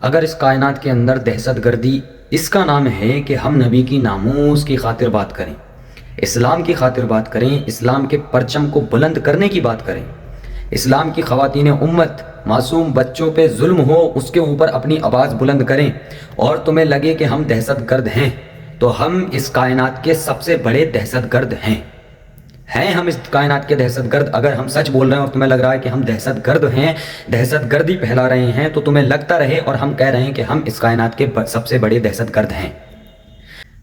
اگر اس کائنات کے اندر دہشت گردی اس کا نام ہے کہ ہم نبی کی ناموس کی خاطر بات کریں، اسلام کی خاطر بات کریں، اسلام کے پرچم کو بلند کرنے کی بات کریں، اسلام کی خواتین امت معصوم بچوں پہ ظلم ہو اس کے اوپر اپنی آواز بلند کریں، اور تمہیں لگے کہ ہم دہشت گرد ہیں، تو ہم اس کائنات کے سب سے بڑے دہشت گرد ہیں ہم اس کائنات کے دہشت گرد۔ اگر ہم سچ بول رہے ہیں اور تمہیں لگ رہا ہے کہ ہم دہشت گرد ہیں، دہشت گردی پھیلا رہے ہیں، تو تمہیں لگتا رہے اور ہم کہہ رہے ہیں کہ ہم اس کائنات کے سب سے بڑے دہشت گرد ہیں۔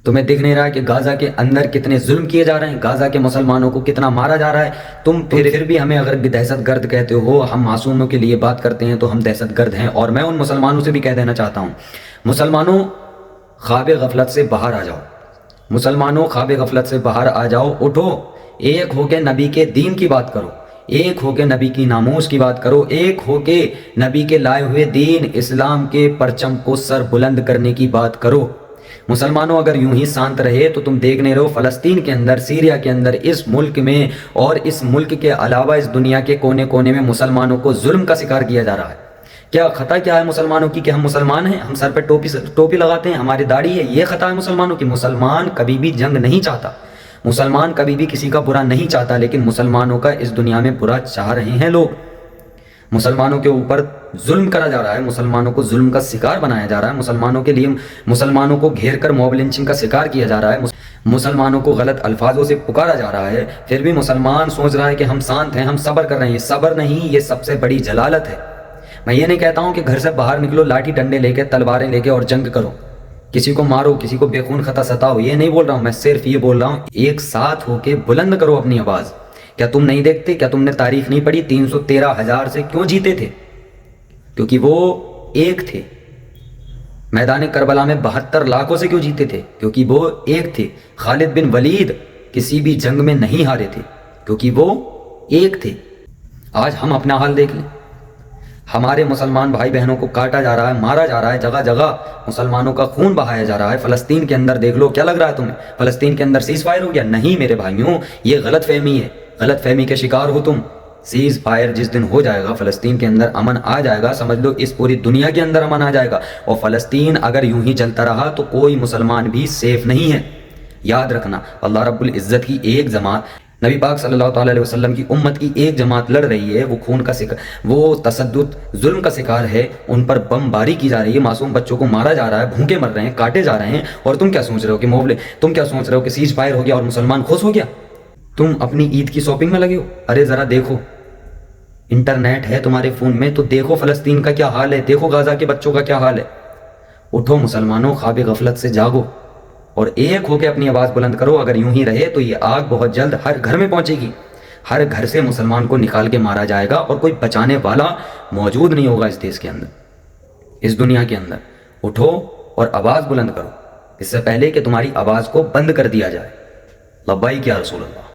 تمہیں دیکھ نہیں رہا کہ غزہ کے اندر کتنے ظلم کیے جا رہے ہیں، غزہ کے مسلمانوں کو کتنا مارا جا رہا ہے، تم پھر بھی ہمیں اگر دہشت گرد کہتے ہو، ہم معصوموں کے لیے بات کرتے ہیں تو ہم دہشت گرد ہیں۔ اور میں ان مسلمانوں سے بھی کہہ دینا چاہتا ہوں، مسلمانوں خواب غفلت سے باہر آ جاؤ، مسلمانوں خواب غفلت سے باہر آ جاؤ، اٹھو، ایک ہو کے نبی کے دین کی بات کرو، ایک ہو کے نبی کی ناموس کی بات کرو، ایک ہو کے نبی کے لائے ہوئے دین اسلام کے پرچم کو سر بلند کرنے کی بات کرو۔ مسلمانوں اگر یوں ہی شانت رہے تو تم دیکھ نہیں رہو فلسطین کے اندر، سیریا کے اندر، اس ملک میں اور اس ملک کے علاوہ اس دنیا کے کونے کونے میں مسلمانوں کو ظلم کا شکار کیا جا رہا ہے۔ کیا خطا کیا ہے مسلمانوں کی کہ ہم مسلمان ہیں، ہم سر پہ ٹوپی لگاتے ہیں، ہماری داڑھی ہے، یہ خطا ہے مسلمانوں کی؟ مسلمان کبھی بھی جنگ نہیں چاہتا، مسلمان کبھی بھی کسی کا برا نہیں چاہتا، لیکن مسلمانوں کا اس دنیا میں برا چاہ رہے ہیں لوگ۔ مسلمانوں کے اوپر ظلم کرا جا رہا ہے، مسلمانوں کو ظلم کا شکار بنایا جا رہا ہے، مسلمانوں کے لیے مسلمانوں کو گھیر کر موب لنچنگ کا شکار کیا جا رہا ہے، مسلمانوں کو غلط الفاظوں سے پکارا جا رہا ہے، پھر بھی مسلمان سوچ رہا ہے کہ ہم شانت ہیں، ہم صبر کر رہے ہیں۔ یہ صبر نہیں، یہ سب سے بڑی جلالت ہے۔ میں یہ نہیں کہتا ہوں کہ گھر سے باہر نکلو، لاٹھی ڈنڈے لے کے، تلواریں لے کے اور جنگ کرو، کسی کو مارو، کسی کو بے خون خطا ستاؤ، یہ نہیں بول رہا ہوں، میں صرف یہ بول رہا ہوں ایک ساتھ ہو کے بلند کرو اپنی آواز۔ کیا تم نہیں دیکھتے، کیا تم نے تاریخ نہیں پڑھی 313,000 سے کیوں جیتے تھے؟ کیونکہ وہ ایک تھے۔ میدان کربلا میں 72 لاکھوں سے کیوں جیتے تھے؟ کیونکہ وہ ایک تھے۔ خالد بن ولید کسی بھی جنگ میں نہیں ہارے تھے کیونکہ وہ ایک تھے۔ آج ہم اپنا حال دیکھ لیں، ہمارے مسلمان بھائی بہنوں کو کاٹا جا رہا ہے، مارا جا رہا ہے، جگہ جگہ مسلمانوں کا خون بہایا جا رہا ہے۔ فلسطین کے اندر دیکھ لو، کیا لگ رہا ہے تمہیں فلسطین کے اندر سیز فائر ہو گیا؟ نہیں میرے بھائیوں، یہ غلط فہمی ہے، غلط فہمی کے شکار ہو تم۔ سیز فائر جس دن ہو جائے گا، فلسطین کے اندر امن آ جائے گا، سمجھ لو اس پوری دنیا کے اندر امن آ جائے گا۔ اور فلسطین اگر یوں ہی چلتا رہا تو کوئی مسلمان بھی سیف نہیں ہے۔ یاد رکھنا، اللہ رب العزت کی ایک جماعت، نبی پاک صلی اللہ تعالی علیہ وسلم کی امت کی ایک جماعت لڑ رہی ہے، وہ خون کا شکار، وہ تشدد ظلم کا شکار ہے، ان پر بم باری کی جا رہی ہے، معصوم بچوں کو مارا جا رہا ہے، بھوکے مر رہے ہیں، کاٹے جا رہے ہیں، اور تم کیا سوچ رہے ہو کہ تم کیا سوچ رہے ہو کہ سیز فائر ہو گیا اور مسلمان خوش ہو گیا؟ تم اپنی عید کی شاپنگ میں لگے ہو؟ ارے ذرا دیکھو، انٹرنیٹ ہے تمہارے فون میں، تو دیکھو فلسطین کا کیا حال ہے، دیکھو غزہ کے بچوں کا کیا حال ہے۔ اٹھو مسلمانوں، خواب غفلت سے جاگو اور ایک ہو کے اپنی آواز بلند کرو۔ اگر یوں ہی رہے تو یہ آگ بہت جلد ہر گھر میں پہنچے گی، ہر گھر سے مسلمان کو نکال کے مارا جائے گا اور کوئی بچانے والا موجود نہیں ہوگا اس دیش کے اندر، اس دنیا کے اندر۔ اٹھو اور آواز بلند کرو اس سے پہلے کہ تمہاری آواز کو بند کر دیا جائے۔ لبیک یا رسول اللہ۔